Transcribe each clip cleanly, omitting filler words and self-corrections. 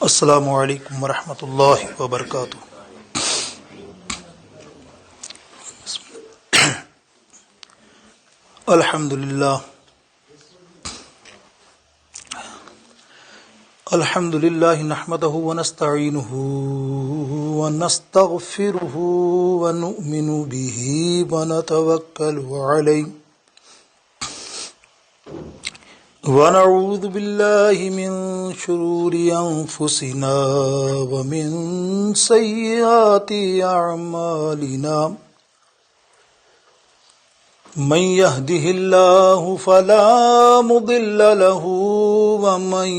السلام علیکم ورحمۃ اللہ وبرکاتہ۔ الحمد للہ نحمده ونستعینه ونستغفره ونؤمن به ونتوکل علیہ ونعوذ باللہ من شرور انفسنا ومن سیئات اعمالنا من يهده الله فلا مضل له ومن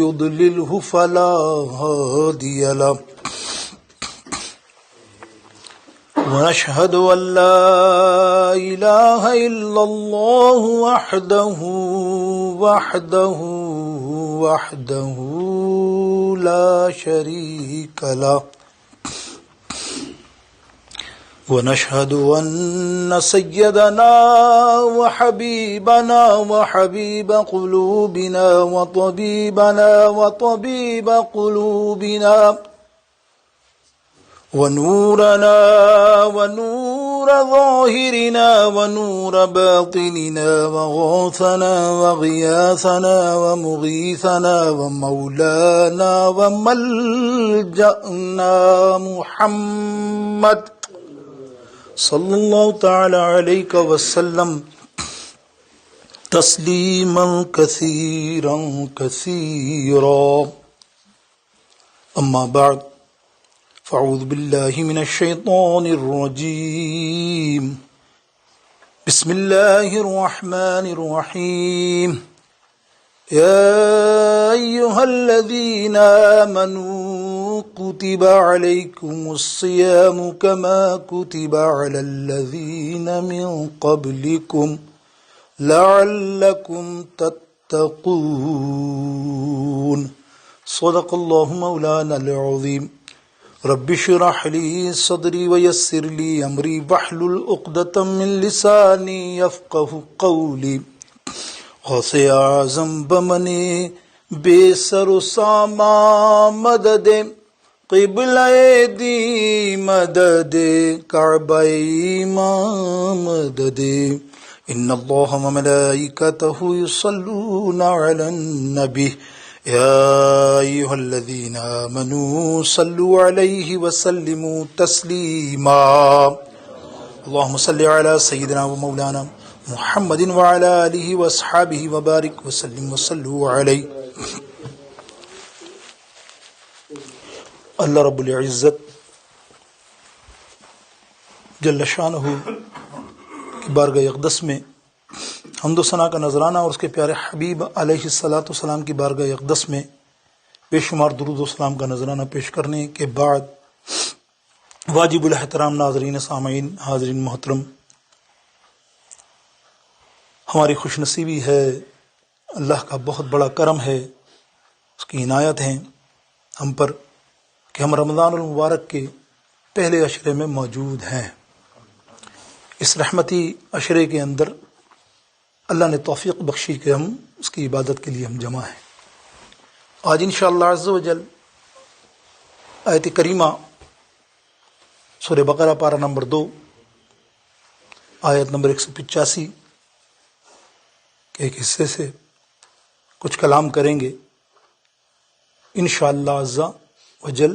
يضلله فلا هادي له ونشهد أن لا إله إلا الله وحده لا شريك له ونشهد أن سيدنا وحبيبنا وحبيب قلوبنا وطبيب قلوبنا ونورنا ونور ظاهرنا ونور باطننا وغوثنا وغياثنا ومغيثنا ومولانا وملجأنا محمد صلی اللہ تعالی علیہ وسلم تسلیما کثیرا کثیرا اما بعد فاعوذ باللہ من الشیطان الرجیم بسم اللہ الرحمن الرحیم یا ایہا الذین آمنوا كتب عليكم الصيام كما كتب على الذين من قبلكم لعلكم تتقون صدق الله مولانا العظيم رب اشرح لي صدري ويسر لي أمري واحلل عقدة من لساني يفقهوا قولي غوث اعظم بمنے بے سر و ساما مدد قبلہ دی مدد کعبہ امام مدد ان اللہ و ملائکتہ یصلون علی النبی یا ایہا الذین آمنوا صلوا علیہ وسلموا تسلیما اللہم صلی علی سیدنا و مولانا محمد وعلی آلہ واصحابہ وبارک وسلم وصلوا علیہ۔ اللہ رب العزت جل شانہ کی بارگاہ اقدس میں حمد و ثنا کا نذرانہ اور اس کے پیارے حبیب علیہ الصلاۃ والسلام کی بارگاہ اقدس میں بے شمار درود و سلام کا نذرانہ پیش کرنے کے بعد واجب الاحترام ناظرین سامعین حاضرین محترم، ہماری خوش نصیبی ہے، اللہ کا بہت بڑا کرم ہے، اس کی عنایت ہیں ہم پر کہ ہم رمضان المبارک کے پہلے عشرے میں موجود ہیں۔ اس رحمتی عشرے کے اندر اللہ نے توفیق بخشی کہ ہم اس کی عبادت کے لیے ہم جمع ہیں۔ آج انشاءاللہ عز و جل آیت کریمہ سورہ بقرہ پارہ نمبر 2 آیت نمبر 185 کے ایک حصے سے کچھ کلام کریں گے انشاءاللہ عز و جل۔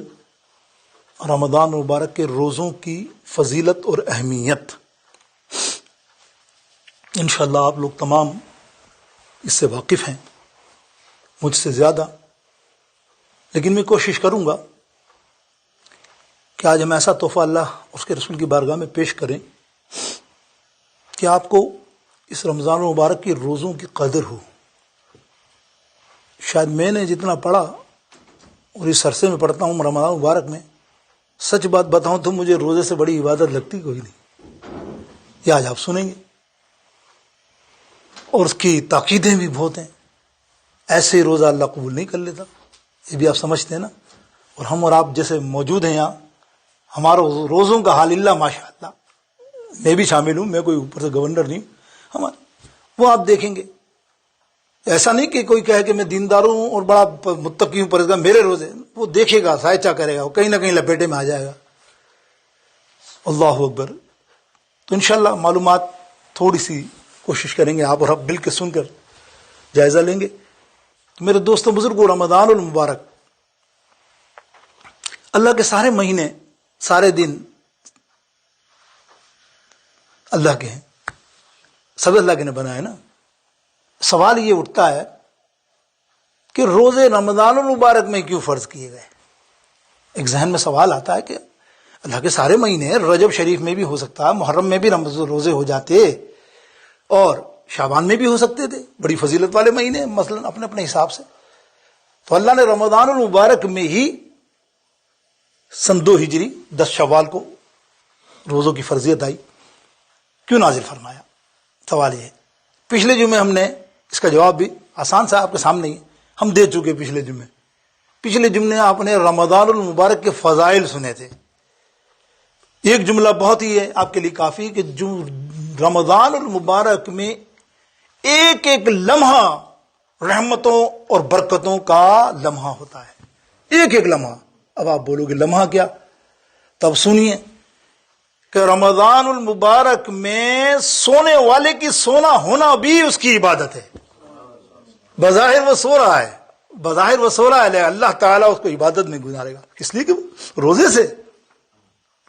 رمضان مبارک کے روزوں کی فضیلت اور اہمیت انشاءاللہ آپ لوگ تمام اس سے واقف ہیں مجھ سے زیادہ، لیکن میں کوشش کروں گا کہ آج ہم ایسا تحفہ اللہ اس کے رسول کی بارگاہ میں پیش کریں کہ آپ کو اس رمضان مبارک کی روزوں کی قدر ہو۔ شاید میں نے جتنا پڑھا اور اس عرصے میں پڑھتا ہوں رمضان مبارک میں، سچ بات بتاؤں تو مجھے روزے سے بڑی عبادت لگتی کوئی نہیں۔ یہ آج آپ سنیں گے اور اس کی تاکیدیں بھی بہت ہیں، ایسے ہی روزہ اللہ قبول نہیں کر لیتا، یہ بھی آپ سمجھتے ہیں نا۔ اور ہم اور آپ جیسے موجود ہیں یہاں، ہمارا روزوں کا حال اللہ ماشاء اللہ، میں بھی شامل ہوں، میں کوئی اوپر سے گورنر نہیں ہوں، وہ آپ دیکھیں گے ایسا نہیں کہ کوئی کہے کہ میں دیندار ہوں اور بڑا متقی ہوں پرہیزگار، میرے روزے، وہ دیکھے گا، سائچہ کرے گا، وہ کہیں نہ کہیں لپیٹے میں آ جائے گا۔ اللہ اکبر۔ تو انشاءاللہ معلومات تھوڑی سی کوشش کریں گے، آپ اور ہم مل کے سن کر جائزہ لیں گے۔ تو میرے دوستوں بزرگوں، رمضان المبارک اللہ کے سارے مہینے، سارے دن اللہ کے ہیں، سب اللہ کے نے بنائے نا۔ سوال یہ اٹھتا ہے کہ روزے رمضان المبارک میں کیوں فرض کیے گئے؟ ایک ذہن میں سوال آتا ہے کہ اللہ کے سارے مہینے ہیں، رجب شریف میں بھی ہو سکتا ہے، محرم میں بھی روزے ہو جاتے اور شعبان میں بھی ہو سکتے تھے، بڑی فضیلت والے مہینے مثلا اپنے اپنے حساب سے۔ تو اللہ نے رمضان المبارک میں ہی سن 2 ہجری 10 شوال کو روزوں کی فرضیت آئی، کیوں نازل فرمایا؟ سوال یہ ہے۔ پچھلے جمعے ہم نے اس کا جواب بھی آسان سا آپ کے سامنے ہی ہم دے چکے۔ پچھلے جمعے آپ نے رمضان المبارک کے فضائل سنے تھے۔ ایک جملہ بہت ہی ہے آپ کے لیے کافی کہ جو رمضان المبارک میں ایک ایک لمحہ رحمتوں اور برکتوں کا لمحہ ہوتا ہے، ایک ایک لمحہ۔ اب آپ بولو گے لمحہ کیا؟ تب سنیے کہ رمضان المبارک میں سونے والے کی سونا ہونا بھی اس کی عبادت ہے۔ بظاہر وہ سو رہا ہے، لیکن اللہ تعالیٰ اس کو عبادت میں گزارے گا، اس لیے کہ روزے سے،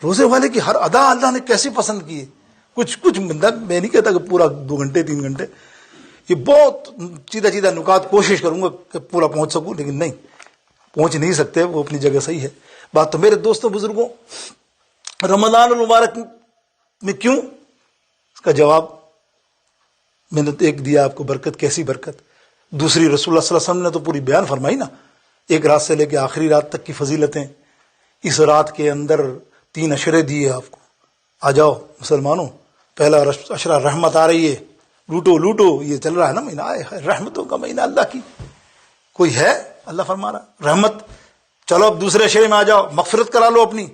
روزے والے کی ہر ادا اللہ نے کیسی پسند کی ہے۔ کچھ میں نہیں کہتا کہ پورا 2 گھنٹے 3 گھنٹے، یہ بہت سیدھا نکات کوشش کروں گا کہ پورا پہنچ سکوں، لیکن نہیں پہنچ نہیں سکتے، وہ اپنی جگہ صحیح ہے بات۔ تو میرے دوستوں بزرگوں، رمضان المبارک میں کیوں؟ اس کا جواب میں نے ایک دیا آپ کو، برکت، کیسی برکت۔ دوسری رسول اللہ صلی اللہ علیہ وسلم نے تو پوری بیان فرمائی نا، ایک رات سے لے کے آخری رات تک کی فضیلتیں۔ اس رات کے اندر 3 اشرے دیے آپ کو، آ جاؤ مسلمانوں، پہلا اشرہ رحمت آ رہی ہے، لوٹو، یہ چل رہا ہے نا مہینہ، آئے رحمتوں کا مہینہ اللہ کی، کوئی ہے اللہ فرما رہا رحمت، چلو اب دوسرے اشرے میں آ جاؤ، مغفرت کرا لو اپنی،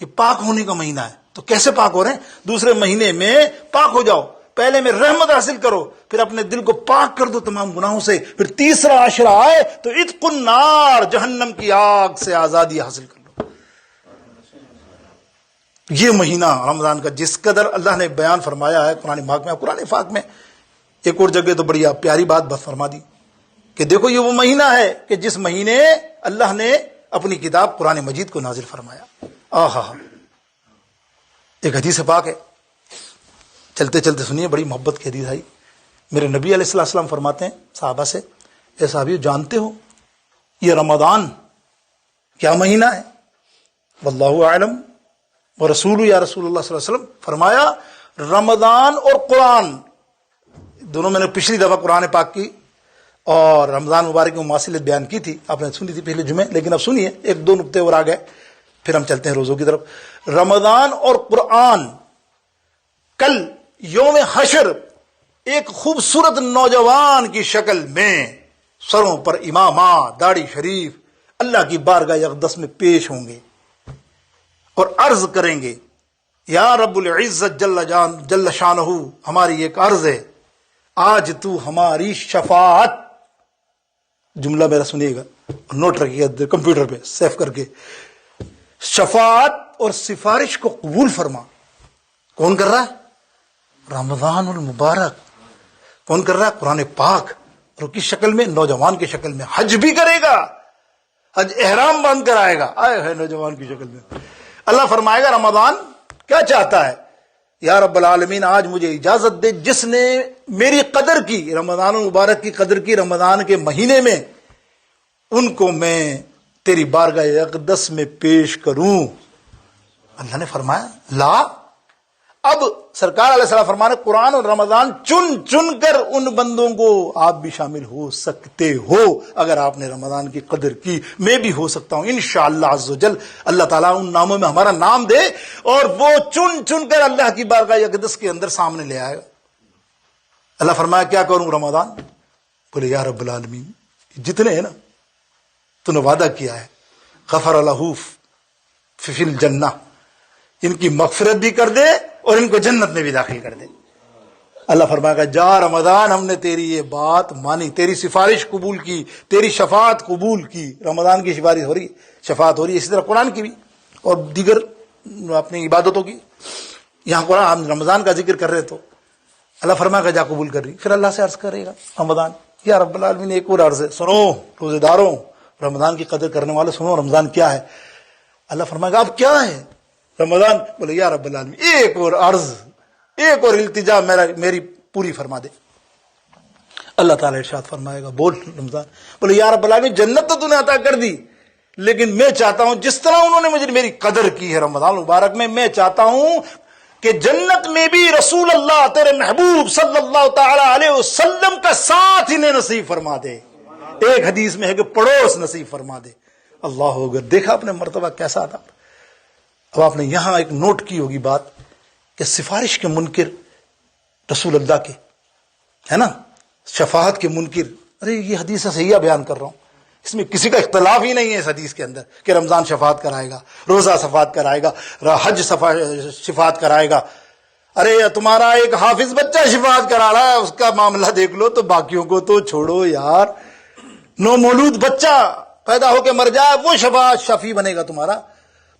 یہ پاک ہونے کا مہینہ ہے۔ تو کیسے پاک ہو رہے ہیں؟ دوسرے مہینے میں پاک ہو جاؤ، پہلے میں رحمت حاصل کرو، پھر اپنے دل کو پاک کر دو تمام گناہوں سے، پھر تیسرا عشرہ آئے تو عتق النار، جہنم کی آگ سے آزادی حاصل کر لو۔ یہ مہینہ رمضان کا جس قدر اللہ نے بیان فرمایا ہے قرآن پاک میں ایک اور جگہ تو بڑی پیاری بات فرما دی کہ دیکھو یہ وہ مہینہ ہے کہ جس مہینے اللہ نے اپنی کتاب قرآن مجید کو نازل فرمایا۔ آہا، ایک حدیث پاک ہے، چلتے چلتے سنیے، بڑی محبت کی حدیث آئی۔ میرے نبی علیہ السلام فرماتے ہیں صحابہ سے، اے صحابیو جانتے ہو یہ رمضان کیا مہینہ ہے؟ واللہ اعلم ورسول یا رسول اللہ صلی اللہ علیہ وسلم، فرمایا رمضان اور قرآن دونوں، میں نے پچھلی دفعہ قرآن پاک کی اور رمضان مبارک کی مماثلت بیان کی تھی، آپ نے سنی تھی پچھلے جمعے، لیکن اب سنیے 1-2 نقطے اور آ گئے، پھر ہم چلتے ہیں روزوں کی طرف۔ رمضان اور قرآن کل یوم حشر ایک خوبصورت نوجوان کی شکل میں سروں پر امامات، داڑھی شریف، اللہ کی بارگاہ اقدس میں پیش ہوں گے اور عرض کریں گے، یا رب العزت جل شانہ، ہماری ایک عرض ہے، آج تو ہماری شفاعت، جملہ میرا سنیے گا، نوٹ رکھیے گا کمپیوٹر پہ سیو کر کے، شفاعت اور سفارش کو قبول فرما۔ کون کر رہا ہے؟ رمضان المبارک۔ کون کر رہا ہے؟ قرآن پاک۔ اور کس شکل میں؟ نوجوان کی شکل میں۔ حج بھی کرے گا، حج احرام باندھ کر آئے گا، آئے ہے نوجوان کی شکل میں۔ اللہ فرمائے گا رمضان کیا چاہتا ہے؟ یا رب العالمین آج مجھے اجازت دے، جس نے میری قدر کی، رمضان المبارک کی قدر کی رمضان کے مہینے میں، ان کو میں تیری بارگاہ اقدس میں پیش کروں۔ اللہ نے فرمایا لا، اب سرکار علیہ السلام فرمانے قرآن اور رمضان چن چن کر ان بندوں کو آپ بھی شامل ہو سکتے ہو، اگر آپ نے رمضان کی قدر کی، میں بھی ہو سکتا ہوں انشاءاللہ عز و جل۔ اللہ تعالیٰ ان ناموں میں ہمارا نام دے اور وہ چن چن کر اللہ کی بارگاہ اقدس کے اندر سامنے لے آئے گا۔ اللہ فرمایا کیا کروں رمضان؟ بولے یا رب العالمین جتنے ہیں نا تو نے وعدہ کیا ہے، غفر لہ فی الجنہ، ان کی مغفرت بھی کر دے اور ان کو جنت میں بھی داخل کر دے۔ اللہ فرمائے گا جا رمضان، ہم نے تیری یہ بات مانی، تیری سفارش قبول کی، تیری شفاعت قبول کی۔ رمضان کی سفارش ہو رہی، شفاعت ہو رہی ہے، اسی طرح قرآن کی بھی اور دیگر اپنی عبادتوں کی۔ یہاں قرآن ہم رمضان کا ذکر کر رہے تو اللہ فرمائے گا جا قبول کر رہی، پھر اللہ سے عرض کرے گا رمضان، یا رب العالمین ایک اور عرض ہے، سنو روزے داروں، رمضان کی قدر کرنے والے سنو رمضان کیا ہے۔ اللہ فرمائے گا اب کیا ہے رمضان؟ بولے یا رب العالمین ایک اور عرض، ایک اور التجا میری پوری فرما دے۔ اللہ تعالیٰ ارشاد فرمائے گا بول رمضان، بولے یا رب العالمین جنت تو تو نے عطا کر دی، لیکن میں چاہتا ہوں جس طرح انہوں نے مجھے میری قدر کی ہے رمضان مبارک میں چاہتا ہوں کہ جنت میں بھی رسول اللہ تیرے محبوب صلی اللہ تعالی علیہ وسلم کا ساتھ انہیں نصیب فرما دے۔ ایک حدیث میں ہے کہ پڑوس نصیب فرما دے۔ اللہ اکبر، دیکھا اپنے مرتبہ کیسا تھا۔ اب آپ نے یہاں ایک نوٹ کی ہوگی بات کہ سفارش کے منکر رسول اللہ کے ہے نا، شفاعت کے منکر، ارے یہ حدیث صحیحہ بیان کر رہا ہوں، اس میں کسی کا اختلاف ہی نہیں ہے اس حدیث کے اندر کہ رمضان شفاعت کرائے گا، روزہ شفاعت کرائے گا، حج شفاعت کرائے گا۔ ارے تمہارا ایک حافظ بچہ شفاعت کرا رہا ہے، اس کا معاملہ دیکھ لو، تو باقیوں کو تو چھوڑو یار۔ نومولود بچہ پیدا ہو کے مر جائے وہ شفیع بنے گا تمہارا؟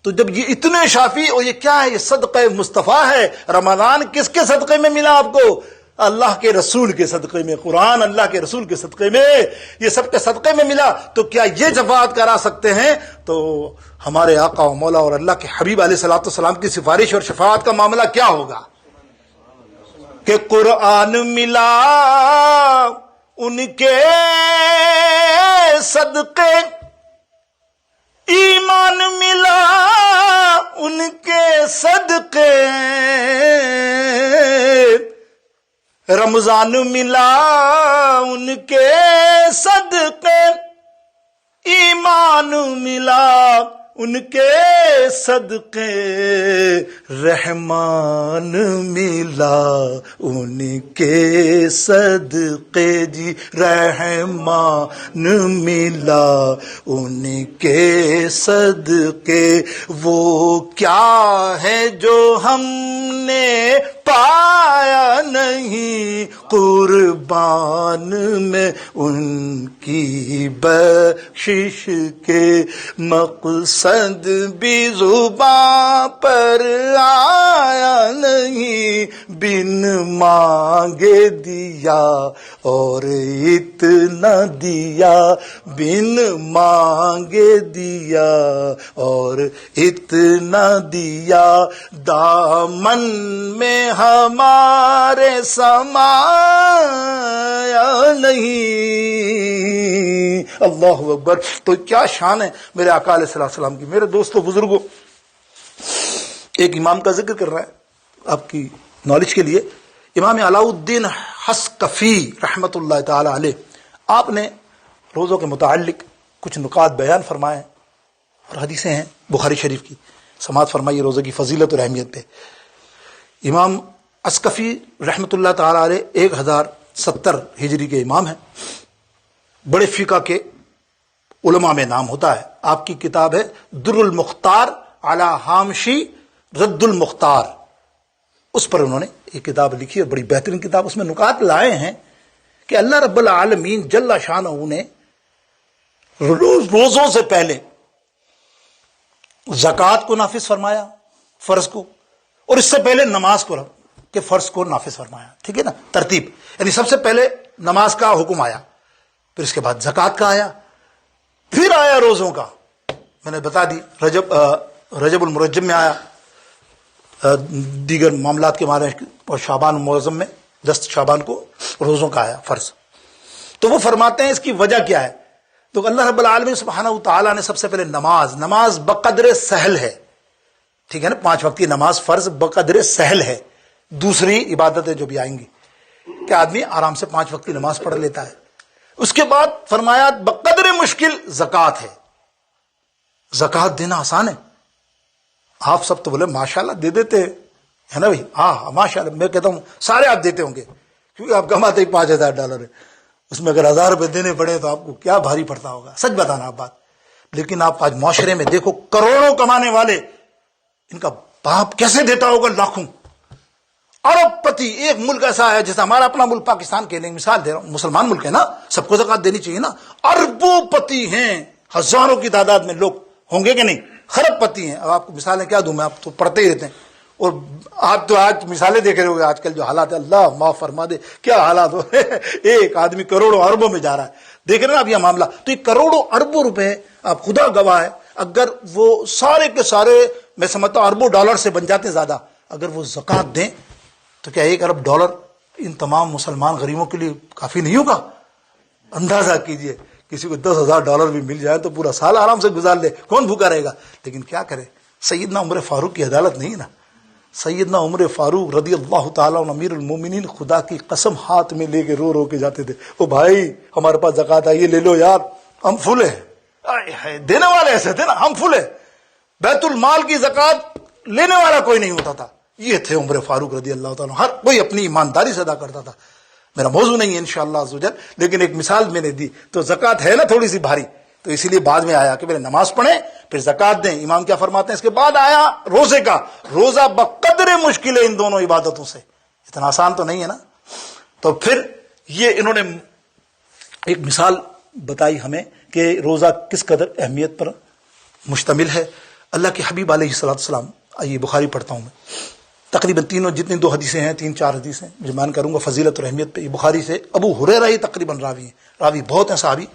تو جب یہ اتنے شافی، اور یہ کیا ہے، یہ صدقہ مصطفیٰ ہے۔ رمضان کس کے صدقے میں ملا آپ کو؟ اللہ کے رسول کے صدقے میں، قرآن اللہ کے رسول کے صدقے میں، یہ سب کے صدقے میں ملا۔ تو کیا یہ شفاعت کرا سکتے ہیں؟ تو ہمارے آقا و مولا اور اللہ کے حبیب علیہ الصلوۃ والسلام کی سفارش اور شفاعت کا معاملہ کیا ہوگا کہ قرآن ملا ان کے صدقے، ایمان ملا ان کے صدقے، رمضان ملا ان کے صدقے، ایمان ملا ان کے صدقے، رحمان ملا ان کے صدقے، جی رحمان ملا ان کے صدقے۔ وہ کیا ہے جو ہم نے پایا نہیں، قربان میں ان کی بخشش کے، مقصد بھی زباں پر آیا نہیں، بن مانگے دیا اور اتنا دیا، بن مانگے دیا اور اتنا دیا، دامن میں ہمارے سمایا نہیں۔ اللہ اکبر، تو کیا شان ہے میرے آقا علیہ السلام کی۔ میرے دوستو بزرگوں، ایک امام کا ذکر کر رہا ہے آپ کی نالج کے لیے، امام علاء الدین حسکفی رحمت اللہ تعالی علیہ، آپ نے روزوں کے متعلق کچھ نکات بیان فرمائے اور حدیثیں ہیں بخاری شریف کی، سماعت فرمائیے روزے کی فضیلت اور اہمیت پہ۔ امام حسکفی رحمت اللہ تعالی علیہ 1070 ہجری کے امام ہیں، بڑے فقہ کے علماء میں نام ہوتا ہے۔ آپ کی کتاب ہے در المختار علی حامشی رد المختار، اس پر انہوں نے ایک کتاب لکھی ہے، بڑی بہترین کتاب۔ اس میں نکات لائے ہیں کہ اللہ رب العالمین جل شانہ نے روزوں سے پہلے زکوٰۃ کو نافذ فرمایا، فرض کو، اور اس سے پہلے نماز کو کہ فرض کو نافذ فرمایا، ٹھیک ہے نا، ترتیب، یعنی سب سے پہلے نماز کا حکم آیا، پھر اس کے بعد زکوٰۃ کا آیا، پھر آیا روزوں کا، میں نے بتا دی رجب المرجم میں آیا، دیگر معاملات کے معنی، اور شعبان المعظم میں 10 شعبان کو روزوں کا آیا فرض۔ تو وہ فرماتے ہیں اس کی وجہ کیا ہے؟ تو اللہ رب العالمین سبحانہ وتعالی نے سب سے پہلے نماز بقدر سہل ہے، ٹھیک ہے نا، 5 وقتی نماز فرض بقدر سہل ہے، دوسری عبادتیں جو بھی آئیں گی کہ آدمی آرام سے 5 وقتی نماز پڑھ لیتا ہے۔ اس کے بعد فرمایا بقدر مشکل زکوٰۃ ہے، زکوٰۃ دینا آسان ہے، آپ سب تو بولے ماشاءاللہ دے دیتے ہے نا بھائی، ہاں ماشاءاللہ، میں کہتا ہوں سارے آپ دیتے ہوں گے کیونکہ آپ کماتے ہی $5000 ہے، اس میں اگر 1000 روپے دینے پڑے تو آپ کو کیا بھاری پڑتا ہوگا، سچ بتانا آپ بات۔ لیکن آپ آج معاشرے میں دیکھو کروڑوں کمانے والے، ان کا باپ کیسے دیتا ہوگا لاکھوں، ارب پتی ایک ملک ایسا ہے جیسے ہمارا اپنا ملک پاکستان کے لیے مثال دے رہا ہوں، مسلمان ملک ہے نا، سب کو زکوٰۃ دینی چاہیے نا، اربوں پتی ہیں، ہزاروں کی تعداد میں لوگ ہوں گے کہ نہیں، خرب پتی ہیں. اب آپ کو مثالیں کیا دوں میں، آپ تو پڑھتے ہی رہتے ہیں، اور آپ تو آج مثالیں دیکھ رہے ہو گے آج کل جو حالات ہے، اللہ معاف فرما دے کیا حالات ہو ایک آدمی کروڑوں اربوں میں جا رہا ہے، دیکھ رہے ہیں نا اب یہ معاملہ. تو یہ کروڑوں اربوں روپے آپ خدا گواہ ہے، اگر وہ سارے کے سارے میں سمجھتا ہوں اربوں ڈالر سے بن جاتے زیادہ، اگر وہ زکوٰۃ دیں تو کیا 1 ارب ڈالر ان تمام مسلمان غریبوں کے لیے کافی نہیں ہوگا؟ اندازہ کیجئے، کسی کو 10,000 ڈالر بھی مل جائے تو پورا سال آرام سے گزار لے، کون بھوکا رہے گا؟ لیکن کیا کرے، سیدنا عمر فاروق کی عدالت نہیں نا، سیدنا عمر فاروق رضی اللہ تعالیٰ عنہ امیر المومنین خدا کی قسم ہاتھ میں لے کے رو رو کے جاتے تھے، او بھائی ہمارے پاس زکوٰۃ آئی ہے لے لو یار، ہم فل ہیں، دینے والے ایسے تھے نا، ہم فل ہیں، بیت المال کی زکوٰۃ لینے والا کوئی نہیں ہوتا تھا. یہ تھے عمر فاروق رضی اللہ تعالیٰ عنہ، ہر کوئی اپنی ایمانداری سے ادا کرتا تھا. میرا موضوع نہیں ہے انشاءاللہ عز و جل، لیکن ایک مثال میں نے دی. تو زکوٰۃ ہے نا تھوڑی سی بھاری، تو اسی لیے بعد میں آیا کہ پہلے نماز پڑھیں پھر زکوٰۃ دیں. امام کیا فرماتے ہیں اس کے بعد آیا روزے کا، روزہ بقدر مشکل ہے ان دونوں عبادتوں سے، اتنا آسان تو نہیں ہے نا. تو پھر یہ انہوں نے ایک مثال بتائی ہمیں کہ روزہ کس قدر اہمیت پر مشتمل ہے. اللہ کے حبیب علیہ الصلوۃ والسلام، آئیے بخاری پڑھتا ہوں میں، تقریباً تینوں جتنی 2 حدیثیں ہیں 3-4 حدیثیں میں بیان کروں گا فضیلت اور اہمیت پہ. یہ بخاری سے ابو ہریرہ ہی تقریباً راوی ہیں، راوی بہت ہیں صحابی،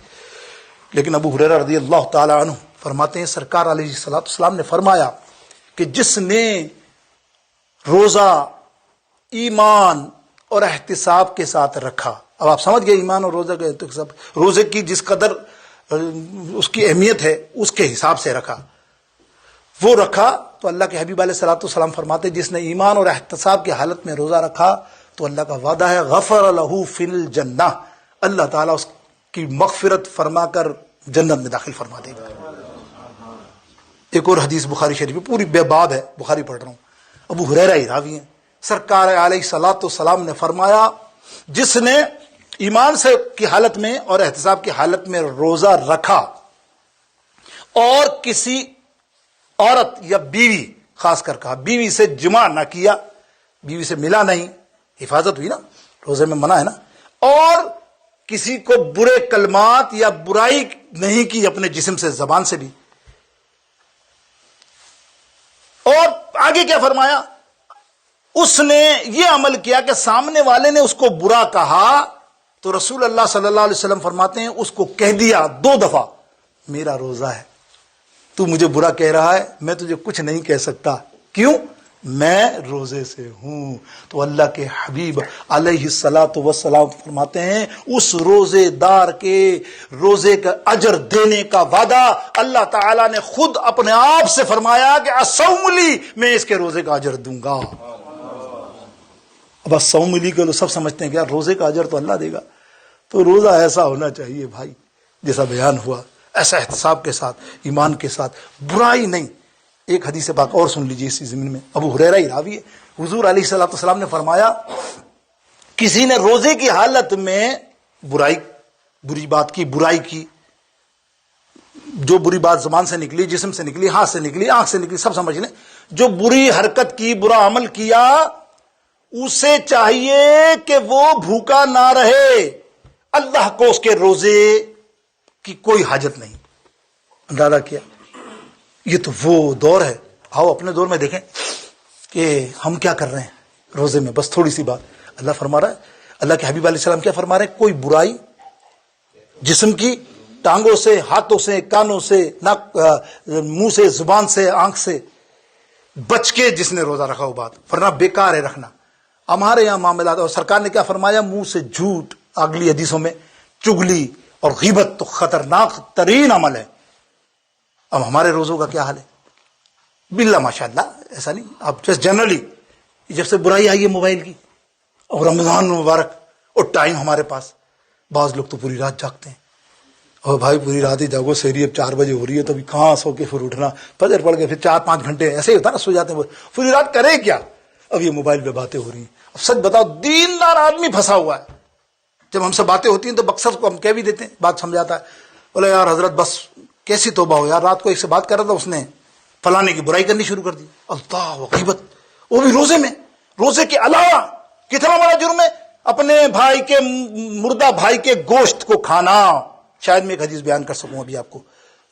لیکن ابو ہریرہ رضی اللہ تعالی عنہ فرماتے ہیں سرکار علیہ الصلوۃ والسلام نے فرمایا کہ جس نے روزہ ایمان اور احتساب کے ساتھ رکھا، اب آپ سمجھ گئے ایمان اور روزہ کا احتساب، روزے کی جس قدر اس کی اہمیت ہے اس کے حساب سے رکھا، وہ رکھا تو اللہ کے حبیب علیہ الصلوۃ والسلام فرماتے جس نے ایمان اور احتساب کی حالت میں روزہ رکھا تو اللہ کا وعدہ ہے غفر لہ فی الجنہ، اللہ تعالیٰ اس کی مغفرت فرما کر جنت میں داخل فرما دے گا. ایک اور حدیث بخاری شریف میں پوری بے باب ہے، بخاری پڑھ رہا ہوں، ابو ہریرہ ہی راوی ہیں، سرکار علیہ الصلوۃ والسلام نے فرمایا جس نے ایمان سے کی حالت میں اور احتساب کی حالت میں روزہ رکھا اور کسی عورت یا بیوی، خاص کر کہا بیوی سے جمع نہ کیا، بیوی سے ملا نہیں، حفاظت ہوئی نا، روزے میں منع ہے نا، اور کسی کو برے کلمات یا برائی نہیں کی اپنے جسم سے، زبان سے بھی. اور آگے کیا فرمایا، اس نے یہ عمل کیا کہ سامنے والے نے اس کو برا کہا تو رسول اللہ صلی اللہ علیہ وسلم فرماتے ہیں اس کو کہہ دیا 2 دفعہ میرا روزہ ہے، تو مجھے برا کہہ رہا ہے، میں تجھے کچھ نہیں کہہ سکتا، کیوں؟ میں روزے سے ہوں. تو اللہ کے حبیب علیہ الصلوۃ والسلام فرماتے ہیں اس روزے دار کے روزے کا اجر دینے کا وعدہ اللہ تعالیٰ نے خود اپنے آپ سے فرمایا کہ الصوم لی، میں اس کے روزے کا اجر دوں گا. اب الصوم لی کو تو سب سمجھتے ہیں کہ یار روزے کا اجر تو اللہ دے گا، تو روزہ ایسا ہونا چاہیے بھائی جیسا بیان ہوا، ایسا احتساب کے ساتھ، ایمان کے ساتھ، برائی نہیں. ایک حدیث پاک اور سن لیجیے اسی زمین میں، ابو ہریرہ ہی راوی ہے، حضور علیہ الصلوۃ والسلام نے فرمایا کسی نے روزے کی حالت میں بری بات کی، برائی کی، جو بری بات زبان سے نکلی، جسم سے نکلی، ہاتھ سے نکلی، آنکھ سے نکلی، سب سمجھ لیں، جو بری حرکت کی، برا عمل کیا، اسے چاہیے کہ وہ بھوکا نہ رہے، اللہ کو اس کے روزے کی کوئی حاجت نہیں. اندازہ کیا، یہ تو وہ دور ہے. آؤ اپنے دور میں دیکھیں کہ ہم کیا کر رہے ہیں روزے میں. بس تھوڑی سی بات، اللہ فرما رہا ہے، اللہ کے حبیب علیہ السلام کیا فرما رہے ہیں، کوئی برائی جسم کی، ٹانگوں سے، ہاتھوں سے، کانوں سے، منہ سے، زبان سے، آنکھ سے بچ کے جس نے روزہ رکھا وہ بات، ورنہ بیکار ہے رکھنا. ہمارے یہاں معاملات، اور سرکار نے کیا فرمایا، منہ سے جھوٹ، اگلی حدیثوں میں چگلی اور غیبت تو خطرناک ترین عمل ہے. اب ہمارے روزوں کا کیا حال ہے؟ باللہ ماشاءاللہ ایسا نہیں، اب جسٹ جنرلی جب سے برائی آئی ہے موبائل کی اور رمضان مبارک اور ٹائم ہمارے پاس، بعض لوگ تو پوری رات جاگتے ہیں، اور بھائی پوری رات ہی جاگو، سحری اب 4 بجے ہو رہی ہے تو ابھی کہاں سو کے پھر اٹھنا، فجر پڑھ کے پھر 4-5 گھنٹے ایسے ہی ہوتا نا، سو جاتے ہیں پوری رات، کرے کیا؟ اب یہ موبائل پہ باتیں ہو رہی ہیں. اب سچ بتاؤ دیندار آدمی پھنسا ہوا ہے. جب ہم سے باتیں ہوتی ہیں تو بکسر کو ہم کہہ بھی دیتے ہیں، بات سمجھاتا ہے، بولے یار حضرت بس کیسی توبہ ہو یار، رات کو ایک سے بات کر رہا تھا، اس نے فلانے کی برائی کرنی شروع کر دی، اللہ غیبت، وہ بھی روزے میں. روزے کے علاوہ کتنا بڑا جرم ہے اپنے بھائی کے مردہ بھائی کے گوشت کو کھانا. شاید میں ایک حدیث بیان کر سکوں ابھی آپ کو.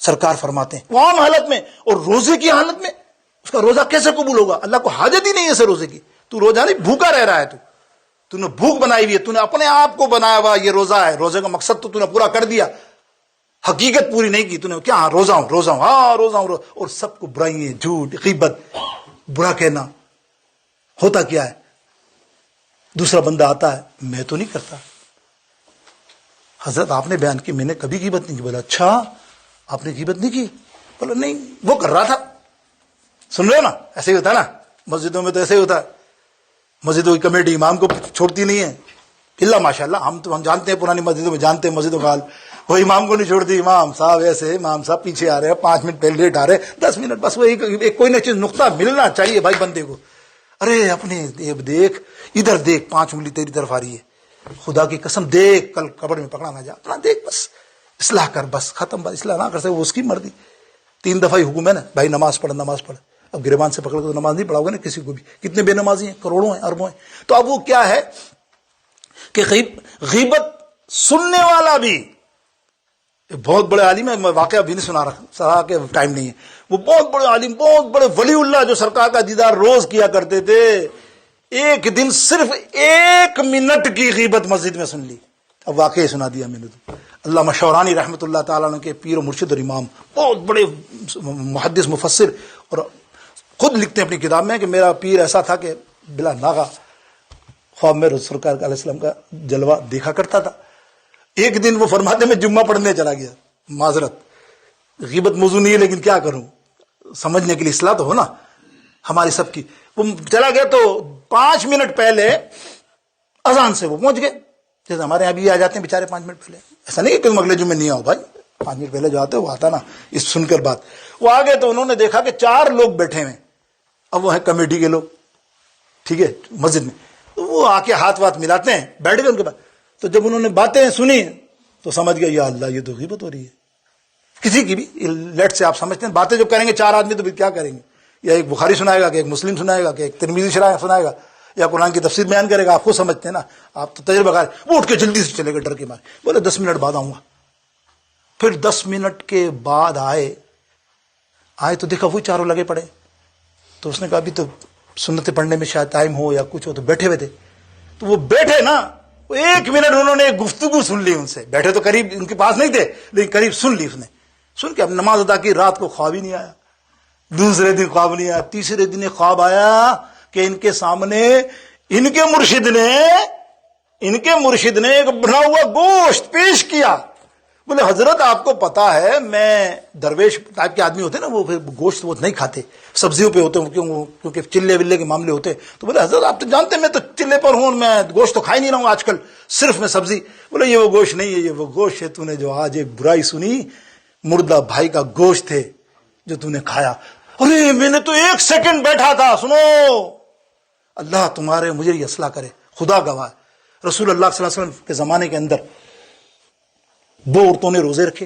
سرکار فرماتے ہیں وہ عام حالت میں اور روزے کی حالت میں اس کا روزہ کیسے قبول ہوگا؟ اللہ کو حاجت ہی نہیں ہے اسے روزے کی. تو روزہ نہیں بھوکا رہ رہا ہے, تو نے بھوک بنائی ہوئی ہے, تو نے اپنے آپ کو بنایا ہوا یہ روزہ ہے. روزے کا مقصد تو نے پورا کر دیا, حقیقت پوری نہیں کی. تو نے کیا روزہ ہوں روزہ ہوں ہاں روزہ ہوں, اور سب کو برائیاں جھوٹ غیبت برا کہنا. ہوتا کیا ہے, دوسرا بندہ آتا ہے میں تو نہیں کرتا. حضرت آپ نے بیان کی میں نے کبھی غیبت نہیں کی. بولا اچھا آپ نے غیبت نہیں کی؟ بولا نہیں وہ کر رہا تھا. سن رہے ہو نا, ایسے ہی ہوتا ہے نا مسجدوں میں, تو ایسے ہی ہوتا ہے. مسجدوں کی کمیٹی امام کو چھوڑتی نہیں ہے اللہ ماشاء اللہ. ہم جانتے ہیں پرانی مسجدوں میں جانتے ہیں مسجدوں کا حال, وہ امام کو نہیں چھوڑتی. امام صاحب ایسے امام صاحب پیچھے آ رہے ہیں 5 منٹ پہلے لیٹ آ رہے ہیں 10 منٹ بس, وہ کوئی نہ چیز نقطہ ملنا چاہیے بھائی بندے کو. ارے اپنے دیکھ ادھر دیکھ 5 انگلی تیری طرف آ رہی ہے, خدا کی قسم دیکھ کل قبر میں پکڑا نہ جا. اپنا دیکھ بس اصلاح کر بس ختم. بس اصلاح نہ کر سکے وہ اس کی مرضی. 3 دفعہ ہی حکم ہے نا بھائی نماز پڑھ نماز پڑھ. اب گریبان سے پکڑ کے تو نماز نہیں پڑھاؤ گے نا کسی کو بھی. کتنے بے نمازی ہیں, کروڑوں ہیں اربوں ہیں. تو اب وہ کیا ہے کہ غیبت سننے والا بھی بہت بڑے عالم ہے. میں واقعہ بھی نہیں سنا رہا کہ ٹائم نہیں ہے. وہ بہت بڑے عالم بہت بڑے ولی اللہ جو سرکار کا دیدار روز کیا کرتے تھے, ایک دن صرف 1 منٹ کی غیبت مسجد میں سن لی. اب واقعہ سنا دیا میں نے. تو علامہ شورانی رحمۃ اللہ تعالیٰ عنہ کے پیر و مرشد اور امام, بہت بڑے محدث مفسر, اور خود لکھتے ہیں اپنی کتاب میں کہ میرا پیر ایسا تھا کہ بلا ناغہ خواب میں سرکار علیہ السلام کا جلوہ دیکھا کرتا تھا. ایک دن وہ فرماتے میں جمعہ پڑھنے چلا گیا. معذرت غیبت موضوع نہیں ہے لیکن کیا کروں, سمجھنے کے لیے اصلاح تو ہو نا ہماری سب کی. وہ چلا گیا تو 5 منٹ پہلے اذان سے وہ پہنچ گئے. جیسے ہمارے یہاں بھی آ جاتے ہیں بیچارے 5 منٹ پہلے. ایسا نہیں کہ تم اگلے جمعے نہیں آؤ بھائی, 5 منٹ پہلے جو آتے وہ آتا نا. اس سن کر بات وہ آ گئے تو انہوں نے دیکھا کہ 4 لوگ بیٹھے ہوئے. اب وہ ہیں کمیٹی کے لوگ, ٹھیک ہے, مسجد میں. تو وہ آ کے ہاتھ واتھ ملاتے ہیں, بیٹھ گئے ان کے پاس. تو جب انہوں نے باتیں سنی تو سمجھ گیا یا اللہ یہ تو غیبت ہو رہی ہے کسی کی بھی. لیٹ سے آپ سمجھتے ہیں باتیں جو کریں گے 4 آدمی تو پھر کیا کریں گے, یا ایک بخاری سنائے گا کہ ایک مسلم سنائے گا کہ ایک ترمذی شرح سنائے گا یا قرآن کی تفسیر بیان کرے گا. آپ خود سمجھتے ہیں نا, آپ تو تجربہ کار. وہ اٹھ کے جلدی سے چلے گئے ڈر کے مارے. بولے 10 منٹ بعد آؤں گا. پھر 10 منٹ کے بعد آئے تو دیکھا وہی 4 لگے پڑے. تو اس نے کہا ابھی تو سنتیں پڑھنے میں شاید ٹائم ہو یا کچھ ہو. تو بیٹھے ہوئے تھے. تو وہ بیٹھے نا, 1 منٹ انہوں نے گفتگو سن لی ان سے. بیٹھے تو قریب ان کے پاس نہیں تھے لیکن قریب سن لی. اس نے سن کے اب نماز ادا کی. رات کو خواب ہی نہیں آیا, دوسرے دن خواب نہیں آیا, تیسرے دن خواب آیا کہ ان کے سامنے ان کے مرشد نے ایک بنا ہوا گوشت پیش کیا. بولے حضرت آپ کو پتا ہے میں درویش ٹائپ کے آدمی ہوتے نا, وہ پھر گوشت وہ نہیں کھاتے, سبزیوں پہ ہوتے ہیں کیونکہ چلے ولے کے معاملے ہوتے. تو بولے حضرت آپ تو جانتے ہیں میں تو چلے پر ہوں, میں گوشت تو کھا ہی نہیں رہا ہوں آج کل, صرف میں سبزی. بولے یہ وہ گوشت نہیں ہے, یہ وہ گوشت ہے تو نے جو آج ایک برائی سنی, مردہ بھائی کا گوشت ہے جو تو نے کھایا. ارے میں نے تو 1 سیکنڈ بیٹھا تھا. سنو, اللہ تمہارے مجھے یہ اصلاح کرے, خدا گواہ. رسول اللہ صلی اللہ علیہ وسلم کے زمانے کے اندر 2 عورتوں نے روزے رکھے,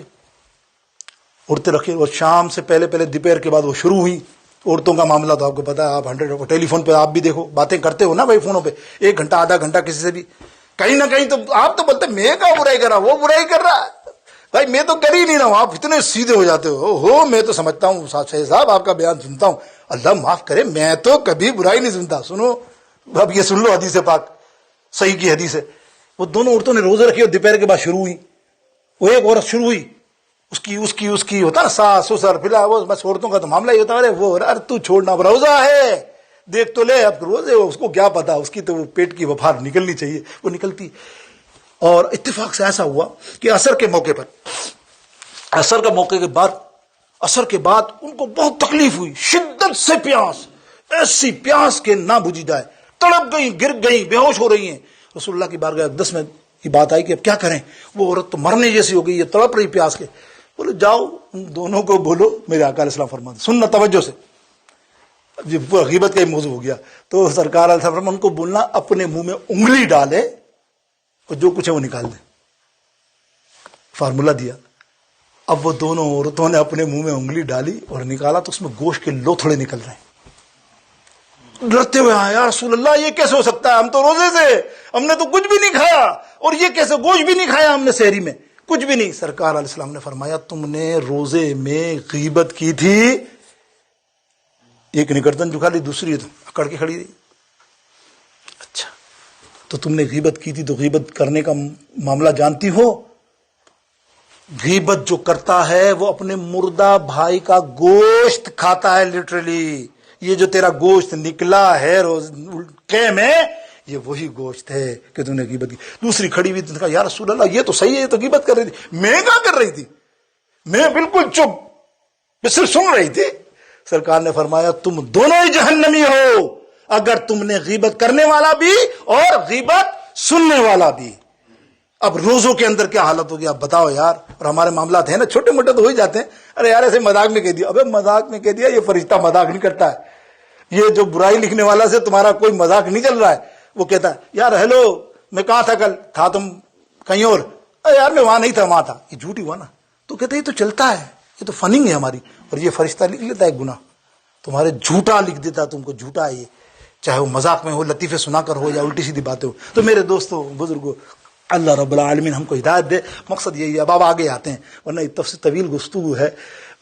عورتیں رکھے, اور شام سے پہلے دوپہر کے بعد وہ شروع ہوئی. عورتوں کا معاملہ تو آپ کو پتا ہے, آپ 100 ٹیلی فون پہ آپ بھی دیکھو باتیں کرتے ہو نا بھائی فونوں پہ, 1 گھنٹہ آدھا گھنٹہ کسی سے بھی کہیں نہ کہیں. تو آپ تو بولتے میں کیا برائی کر رہا, وہ برائی کر رہا ہے. بھائی میں تو کر ہی نہیں رہا ہوں, آپ اتنے سیدھے ہو جاتے ہو. میں تو سمجھتا ہوں شاہد صاحب آپ کا بیان سنتا ہوں, اللہ معاف کرے میں تو کبھی برائی نہیں سنتا. سنو اب یہ سن لو حدیث پاک, صحیح کی حدیث ہے. وہ دونوں عورتوں نے روزے رکھے اور دوپہر کے بعد شروع ہوئی. وہ ایک عورت شروع ہوئی, اس کی ہوتا نا ساس سسر پھر وہ بس عورتوں کا تو معاملہ ہی ہوتا ہے. وہ تو چھوڑنا روزہ ہے, دیکھ تو لے, اب روزے اس کو کیا پتا, اس کی تو پیٹ کی وفار نکلنی چاہیے, وہ نکلتی. اور اتفاق سے ایسا ہوا کہ عصر کے موقع کے بعد ان کو بہت تکلیف ہوئی, شدت سے پیاس, ایسی پیاس کہ نہ بجھی جائے, تڑپ گئی, گر گئی, بے ہوش ہو رہی ہیں. رسول اللہ کی بارگاہ اقدس میں یہ بات آئی کہ اب کیا کریں, وہ عورت تو مرنے جیسی ہو گئی, یہ تڑپ رہی پیاس کے. بولے جاؤ ان دونوں کو بولو میرے آقا علیہ السلام فرماتے, سننا توجہ سے, جب غیبت کا ہی موضوع ہو گیا تو سرکار علیہ السلام ان کو بولنا اپنے منہ میں انگلی ڈالے اور جو کچھ ہے وہ نکال دیں. فارمولہ دیا. اب وہ دونوں عورتوں نے اپنے منہ میں انگلی ڈالی اور نکالا تو اس میں گوشت کے لوتھڑے نکل رہے ہیں. ڈرتے ہوئے آیا، یا رسول اللہ یہ کیسے ہو سکتا ہے، ہم تو روزے سے، ہم نے تو کچھ بھی نہیں کھایا، اور یہ کیسے، گوشت بھی نہیں کھایا ہم نے سحری میں، کچھ بھی نہیں۔ سرکار علیہ السلام نے فرمایا تم نے روزے میں غیبت کی تھی، ایک نے گردن جھکا لی، دوسری اکڑ کے کھڑی رہی۔ اچھا تو تم نے غیبت کی تھی، تو غیبت کرنے کا معاملہ جانتی ہو؟ غیبت جو کرتا ہے وہ اپنے مردہ بھائی کا گوشت کھاتا ہے، لٹرلی۔ یہ جو تیرا گوشت نکلا ہے روزے میں، یہ وہی گوشت ہے کہ تم نے غیبت کی۔ دوسری کھڑی ہوئی کہا یا رسول اللہ یہ تو صحیح ہے، یہ تو غیبت کر رہی تھی۔ میں کیا کر رہی تھی، میں بالکل چپ، میں صرف سن رہی تھی۔ سرکار نے فرمایا تم دونوں ہی جہنمی ہو، اگر تم نے غیبت کرنے والا بھی اور غیبت سننے والا بھی۔ اب روزوں کے اندر کیا حالت ہوگی آپ بتاؤ یار۔ اور ہمارے معاملات ہیں نا چھوٹے موٹے تو ہو ہی جاتے ہیں، ارے یار ایسے مذاق میں کہہ دیا، ابے مذاق میں کہہ دیا، یہ فرشتہ مذاق نہیں کرتا ہے، یہ جو برائی لکھنے والا سے تمہارا کوئی مذاق نہیں چل رہا ہے، وہ کہتا ہے یار ہیلو میں کہاں تھا کل، تھا تم کہیں اور، یار میں وہاں نہیں تھا وہاں تھا، یہ جھوٹ ہی ہوا نا۔ تو کہتے یہ تو چلتا ہے، یہ تو فننگ ہے ہماری، اور یہ فرشتہ لکھ لیتا ہے گناہ تمہارے، جھوٹا لکھ دیتا تم کو، جھوٹا ہے یہ، چاہے وہ مذاق میں ہو، لطیفے سنا کر ہو، یا الٹی سیدھی باتیں ہو۔ تو میرے دوستوں بزرگوں، اللہ رب العالمین ہم کو ہدایت دے، مقصد یہی ہے۔ اب آپ آگے آتے ہیں ورنہ تفصیل طویل گفتگو ہے۔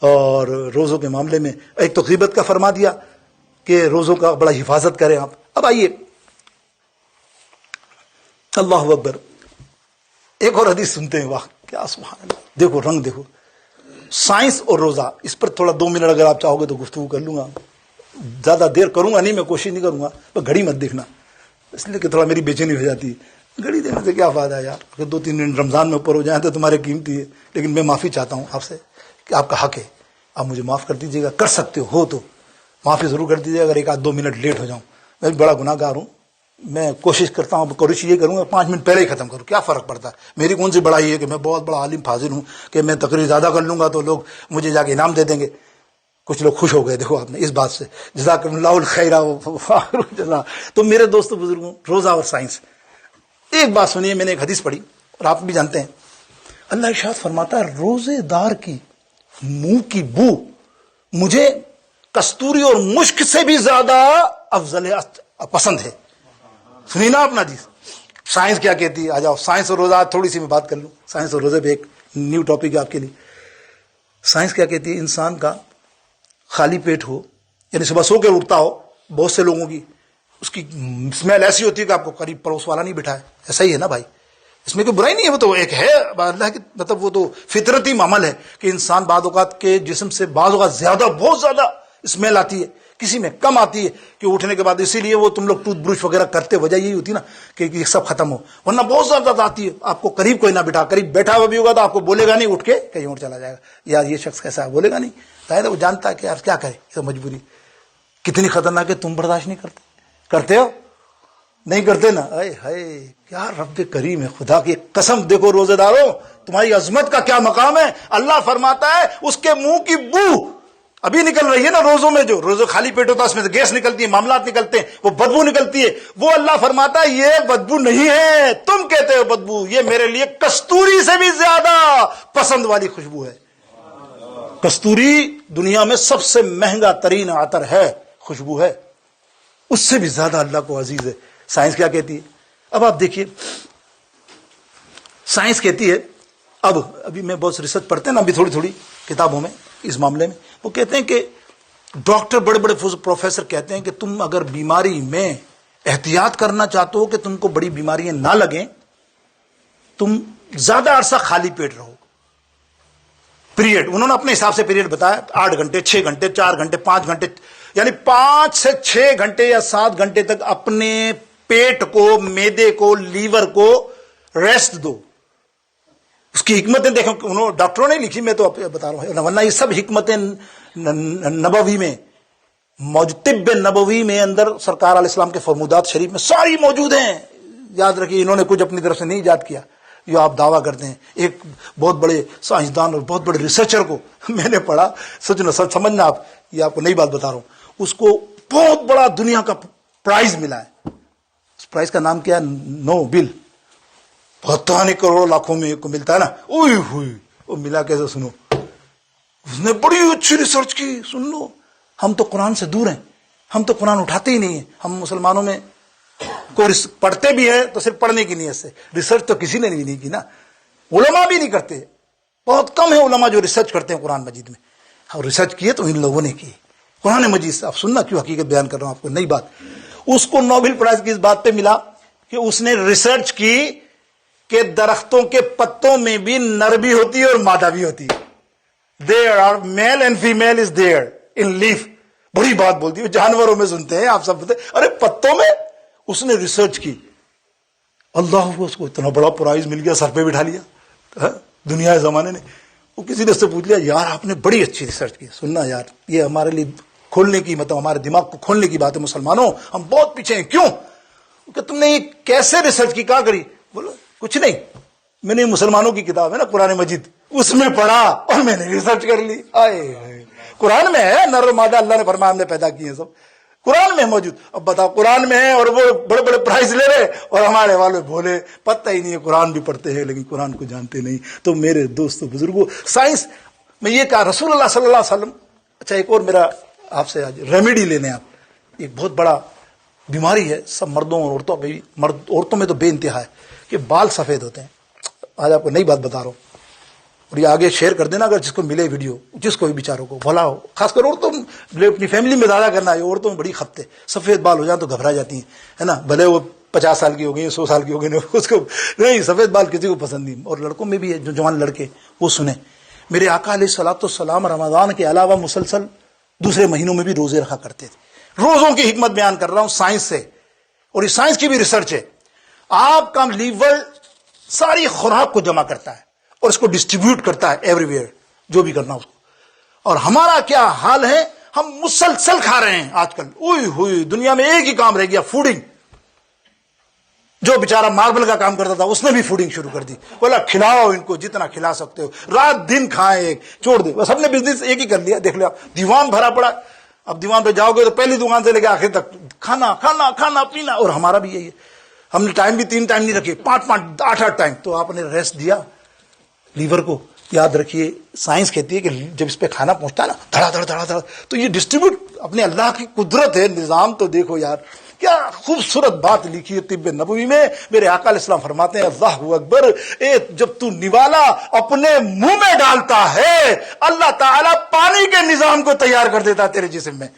اور روزوں کے معاملے میں ایک تو غیبت کا فرما دیا کہ روزوں کا بڑا حفاظت کریں آپ۔ اب آئیے اللہ اکبر، ایک اور حدیث سنتے ہیں، واہ کیا سبحان اللہ، دیکھو رنگ دیکھو، سائنس اور روزہ، اس پر تھوڑا 2 منٹ اگر آپ چاہو گے تو گفتگو کر لوں گا، زیادہ دیر کروں گا نہیں، میں کوشش نہیں کروں گا، پر گھڑی مت دیکھنا، اس لیے کہ تھوڑا میری بے چینی ہو جاتی ہے۔ گھڑی دینے سے کیا فائدہ ہے یار، اگر 2-3 منٹ رمضان میں اوپر ہو جائیں تو تمہارے قیمتی ہے، لیکن میں معافی چاہتا ہوں آپ سے کہ آپ کا حق ہے، آپ مجھے معاف کر دیجیے گا، کر سکتے ہو تو معافی ضرور کر دیجیے گا اگر 1-2 منٹ لیٹ ہو جاؤں، میں بھی بڑا گناہ گار ہوں، میں کوشش کرتا ہوں، کوشش یہ کروں گا 5 منٹ پہلے ہی ختم کروں، کیا فرق پڑتا ہے، میری کون سی بڑائی ہے کہ میں بہت بڑا عالم فاضل ہوں کہ میں تقریر زیادہ کر لوں گا تو لوگ مجھے جا کے انعام دے دیں گے۔ کچھ لوگ خوش ہو گئے دیکھو آپ نے اس بات سے، جزاکم اللہ الخیر جزا۔ تو میرے دوستو بزرگوں، روزہ اور سائنس، ایک بات سنیے، میں نے ایک حدیث پڑھی اور آپ بھی جانتے ہیں، اللہ ارشاد فرماتا ہے روزے دار کی منہ کی بو مجھے کستوری اور مشک سے بھی زیادہ افضل پسند ہے۔ سنی نا اپنا حدیث۔ سائنس کیا کہتی ہے، آ جاؤ سائنس اور روزہ تھوڑی سی میں بات کر لوں، سائنس اور روزے پہ ایک نیو ٹاپک ہے آپ کے لیے۔ سائنس کیا کہتی ہے، انسان کا خالی پیٹ ہو، یعنی صبح سو کے اٹھتا ہو، بہت سے لوگوں کی اس کی اسمیل ایسی ہوتی ہے کہ آپ کو قریب پڑوس والا نہیں بٹھائے، ایسا ہی ہے نا بھائی، اس میں کوئی برائی نہیں ہے، وہ تو ایک ہے اللہ کی، مطلب وہ تو فطرتی عمل ہے کہ انسان بعض اوقات کے جسم سے بعض اوقات زیادہ، بہت زیادہ اسمیل آتی ہے، کسی میں کم آتی ہے کہ اٹھنے کے بعد، اسی لیے وہ تم لوگ ٹوتھ برش وغیرہ کرتے، وجہ یہی ہوتی نا کہ یہ سب ختم ہو، ورنہ بہت زیادہ آتی ہے، آپ کو قریب کوئی نہ بٹھا، قریب بیٹھا ہوا بھی ہوگا تو آپ کو بولے گا نہیں، اٹھ کے کہیں اور چلا جائے گا، یار یہ شخص کیسا ہے، بولے گا نہیں، ظاہر ہے وہ جانتا ہے کہ یار کیا کرے، یہ مجبوری کتنی خطرناک ہے، تم برداشت نہیں کرتے ہو، نہیں کرتے نا، اے ہائے کیا رب کریم ہے، خدا کی قسم، دیکھو روزے داروں تمہاری عظمت کا کیا مقام ہے، اللہ فرماتا ہے اس کے منہ کی بو ابھی نکل رہی ہے نا روزوں میں، جو روزہ خالی پیٹ ہوتا ہے اس میں گیس نکلتی ہے، معاملات نکلتے ہیں، وہ بدبو نکلتی ہے، وہ اللہ فرماتا ہے یہ بدبو نہیں ہے، تم کہتے ہو بدبو، یہ میرے لیے کستوری سے بھی زیادہ پسند والی خوشبو ہے۔ کستوری دنیا میں سب سے مہنگا ترین عطر ہے، خوشبو ہے، اس سے بھی زیادہ اللہ کو عزیز ہے۔ سائنس کیا کہتی ہے، اب آپ دیکھیے، سائنس کہتی ہے، ابھی میں بہت ریسرچ پڑھتے ہیں نا ابھی تھوڑی تھوڑی کتابوں میں اس معاملے میں، وہ کہتے ہیں کہ ڈاکٹر بڑے بڑے پروفیسر کہتے ہیں کہ تم اگر بیماری میں احتیاط کرنا چاہتے ہو کہ تم کو بڑی بیماریاں نہ لگیں، تم زیادہ عرصہ خالی پیٹ رہو۔ پیریڈ انہوں نے اپنے حساب سے پیریڈ بتایا، 8 گھنٹے 6 گھنٹے 4 گھنٹے 5 گھنٹے، یعنی 5 سے 6 گھنٹے یا 7 گھنٹے تک اپنے پیٹ کو، معدے کو، لیور کو ریسٹ دو۔ اس کی حکمتیں دیکھو، انہوں ڈاکٹروں نے لکھی، میں تو بتا رہا ہوں، ورنہ یہ سب حکمتیں نبوی میں موجود، طب نبوی میں اندر سرکار علیہ السلام کے فرمودات شریف میں ساری موجود ہیں۔ یاد رکھیے انہوں نے کچھ اپنی طرف سے نہیں ایجاد کیا، یہ آپ دعویٰ کرتے ہیں۔ ایک بہت بڑے سائنسدان اور بہت بڑے ریسرچر کو میں نے پڑھا، سچ سمجھنا آپ، یہ آپ کو نئی بات بتا رہا ہوں، اس کو بہت بڑا دنیا کا پرائز ملا ہے۔ اس پرائز کا نام کیا ہے؟ نوبل۔ پتہ نہیں کروڑوں لاکھوں میں کو ملتا ہے نا، اوئی ہوئی، وہ ملا کیسے؟ سنو، اس نے بڑی اچھی ریسرچ کی، سن لو، ہم تو قرآن سے دور ہیں، ہم تو قرآن اٹھاتے ہی نہیں ہیں. ہم مسلمانوں میں کوئی پڑھتے بھی ہیں تو صرف پڑھنے کی نیت سے، ریسرچ تو کسی نے بھی نہیں کی نا. علماء بھی نہیں کرتے، بہت کم ہے علماء جو ریسرچ کرتے ہیں قرآن مجید میں. اور ریسرچ کیے تو ان لوگوں نے کی قرآن مجید سے. آپ سننا کیوں حقیقت بیان کر رہا ہوں آپ کو، نئی بات. اس کو نوبل پرائز کی اس بات پہ ملا کہ اس نے ریسرچ کی کہ درختوں کے پتوں میں بھی نر بھی ہوتی ہے اور مادہ بھی ہوتی ہے. There are male and female is there in leaf. بڑی بات بولتی ہے، جانوروں میں سنتے ہیں آپ سب بتائیں، ارے پتوں میں. اس نے ریسرچ کی، اللہ کو اس کو اتنا بڑا پرائز مل گیا، سر پہ بٹھا لیا دنیا زمانے نے. وہ کسی نے اس سے پوچھ لیا، یار آپ نے بڑی اچھی ریسرچ کی. سننا یار، یہ ہمارے لیے کھولنے کی، مطلب ہمارے دماغ کو کھولنے کی بات ہے. مسلمانوں ہم بہت پیچھے ہیں. کیوں کہ تم نے یہ کیسے ریسرچ کی، کہاں کری؟ بولو کچھ نہیں، میں نے مسلمانوں کی کتاب ہے نا قرآن مجید، اس میں پڑھا اور میں نے ریسرچ کر لی. قرآن میں ہے نر و مادہ، اللہ نے فرمایا ہم نے پیدا کیے ہیں، سب قرآن میں موجود. اب بتاؤ قرآن میں ہے اور وہ بڑے بڑے پرائز لے رہے اور ہمارے والے بولے پتہ ہی نہیں ہے. قرآن بھی پڑھتے ہیں لیکن قرآن کو جانتے نہیں. تو میرے دوستو بزرگوں، سائنس میں یہ کہا رسول اللہ صلی اللہ علیہ وسلم. اچھا ایک اور میرا آپ سے آج ریمیڈی لینے، آپ ایک بہت بڑا بیماری ہے سب مردوں اور عورتوں میں، عورتوں میں تو بے انتہا ہے کہ بال سفید ہوتے ہیں. آج آپ کو نئی بات بتا رہا ہوں اور یہ آگے شیئر کر دینا اگر جس کو ملے ویڈیو، جس کو بھی بیچاروں کو بھلا ہو. خاص کر عورتوں اپنی فیملی میں زیادہ کرنا ہے. عورتوں میں بڑی خپت ہے، سفید بال ہو جائیں تو گھبرا جاتی ہیں، ہے نا. بھلے وہ 50 سال کی ہو گئی، 100 سال کی ہو گئی، اس کو نہیں، سفید بال کسی کو پسند نہیں. اور لڑکوں میں بھی ہے جو جوان لڑکے، وہ سنیں میرے آقا علیہ الصلوۃ والسلام رمضان کے علاوہ مسلسل دوسرے مہینوں میں بھی روزے رکھا کرتے تھے. روزوں کی حکمت بیان کر رہا ہوں سائنس سے، اور یہ سائنس کی بھی ریسرچ ہے. آپ کا لیور ساری خوراک کو جمع کرتا ہے اور اس کو ڈسٹریبیوٹ کرتا ہے ایوری ویئر، جو بھی کرنا اس کو. اور ہمارا کیا حال ہے، ہم مسلسل کھا رہے ہیں آج کل. اوئی ہوئی دنیا میں ایک ہی کام رہ گیا، فوڈنگ. جو بیچارہ ماربل کا کام کرتا تھا اس نے بھی فوڈنگ شروع کر دی. بولا کھلاؤ ان کو جتنا کھلا سکتے ہو، رات دن کھائیں، ایک چھوڑ دے. بس ہم نے بزنس ایک ہی کر لیا. دیکھ لو دیوان بھرا پڑا. اب دیوان پہ جاؤ گے تو پہلی دکان سے لے کے آخر تک کھانا کھانا کھانا پینا. اور ہمارا بھی یہی ہے، ہم نے ٹائم بھی 3 ٹائم نہیں رکھے، 5 8 ٹائم. تو آپ نے ریسٹ دیا لیور کو. یاد رکھیے سائنس کہتی ہے کہ جب اس پہ کھانا پہنچتا ہے نا دھڑا دھڑ دھڑا دھڑ، تو یہ ڈسٹریبیوٹ اپنے اللہ کی قدرت ہے، نظام. تو دیکھو یار کیا خوبصورت بات لکھی ہے طب نبوی میں. میرے آقا علیہ السلام فرماتے ہیں اللہ اکبر، جب تو نوالا اپنے منہ میں ڈالتا ہے اللہ تعالیٰ پانی کے نظام کو تیار کر دیتا ہے تیرے جسم میں.